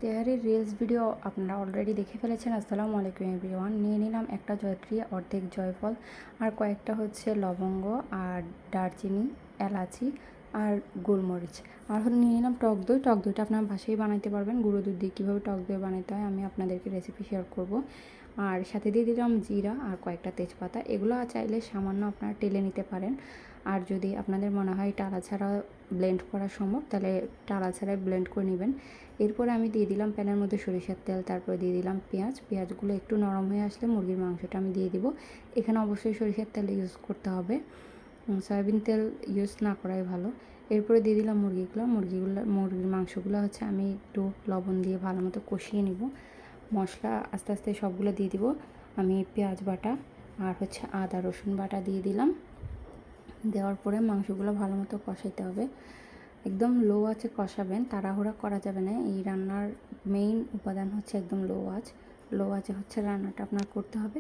তেহারির reels video আপনারা already দেখে ফেলেছেন। আসসালামু আলাইকুম এভরিওয়ান। নিয়ে নিলাম একটা জয়ত্রী, অর্ধেক জয়ফল, আর কয়েকটা হচ্ছে লবঙ্গ, আর দারচিনি, এলাচি, আর গোলমরিচ। আর নিয়ে নিলাম টক দই। টক দইটা আপনার বাসায় বানাইতে পারবেন। গুঁড়ো দুধ দিয়ে কীভাবে টক দই বানাইতে হয় আমি আপনাদেরকে রেসিপি শেয়ার করব। আর সাথে দিয়ে দিলাম জিরা আর কয়েকটা তেজপাতা। এগুলো চাইলে সামান্য আপনারা টেলে নিতে পারেন। আর যদি আপনাদের মনে হয় টালা ছাড়া ব্লেন্ড করা সম্ভব, তাহলে টালা ছাড়াই ব্লেন্ড করে নেবেন। এরপরে আমি দিয়ে দিলাম প্যানের মধ্যে সরিষার তেল, তারপরে দিয়ে দিলাম পেঁয়াজগুলো একটু নরম হয়ে আসলে মুরগির মাংসটা আমি দিয়ে দিব। এখানে অবশ্যই সরিষার তেল ইউজ করতে হবে, সয়াবিন তেল ইউজ না করাই ভালো। এরপরে দিয়ে দিলাম মুরগির মাংসগুলো হচ্ছে আমি একটু লবণ দিয়ে ভালো মতো কষিয়ে নিব। মশলা আস্তে আস্তে সবগুলো দিয়ে দিব। আমি পেঁয়াজ বাটা আর হচ্ছে আদা রসুন বাটা দিয়ে দিলাম। দেওয়ার পরে মাংসগুলো ভালো মতো কষাইতে হবে। একদম লো আঁচে কষাবেন, তাড়াহুড়া করা যাবে না। এই রান্নার মেইন উপাদান হচ্ছে একদম লো আঁচে হচ্ছে রান্নাটা আপনার করতে হবে।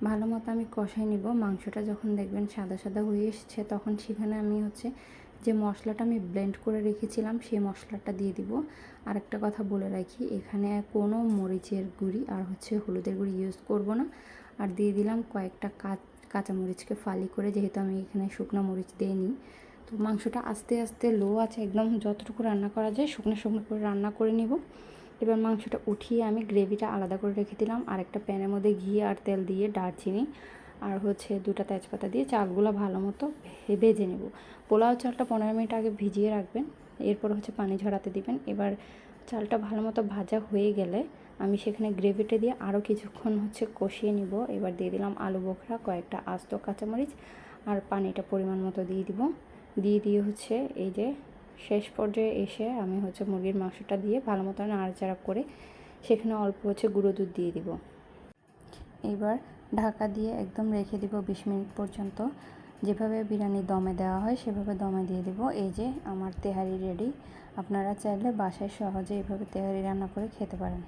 ভালো মতো আমি কষাই নিব। মাংসটা যখন দেখবেন সাদা সাদা হয়ে এসছে, তখন সেখানে আমি হচ্ছে যে মশলাটা আমি ব্লেন্ড করে রেখেছিলাম সেই মশলাটা দিয়ে দিব। আর একটা কথা বলে রাখি, এখানে কোনো মরিচের গুঁড়ি আর হচ্ছে হলুদের গুঁড়ি ইউজ করব না। আর দিয়ে দিলাম কয়েকটা কাঁচামরিচকে ফালি করে, যেহেতু আমি এখানে শুকনো মরিচ দিইনি। তো মাংসটা আস্তে আস্তে লো আছে একদম যতটুকু রান্না করা যায় শুকনো শুকনো করে রান্না করে নিব। এবার মাংসটা উঠিয়ে আমি গ্রেভিটা আলাদা করে রেখে দিলাম। আর একটা প্যানের মধ্যে ঘি আর তেল দিয়ে দারচিনি আর হচ্ছে 2টা তেজপাতা দিয়ে চালগুলো ভালো মতো ভেজে নেব। পোলাও চালটা 15 মিনিট আগে ভিজিয়ে রাখবেন। এরপর হচ্ছে পানি ঝরাতে দিবেন। এবার চালটা ভালো মতো ভাজা হয়ে গেলে আমি সেখানে গ্রেভিটা দিয়ে আরও কিছুক্ষণ হচ্ছে কষিয়ে নিব। এবার দিয়ে দিলাম আলু বোখরা, কয়েকটা আস্ত কাঁচামরিচ, আর পানিটা পরিমাণ মতো দিয়ে দিব। দিয়ে হচ্ছে এই যে শেষ পর্যায়ে এসে আমি হচ্ছে মুরগির মাংসটা দিয়ে ভালো মতো নাড়াচাড়া করে সেখানে অল্প হচ্ছে গুঁড়ো দুধ দিয়ে দিব। এবার ঢাকা দিয়ে একদম রেখে দিব 20 মিনিট পর্যন্ত। যেভাবে বিরিয়ানি দমে দেওয়া হয় সেভাবে দমে দিয়ে দেব। এই যে আমার তেহারি রেডি। আপনারা চাইলে বাসায় সহজে এভাবে তেহারি রান্না করে খেতে পারেন।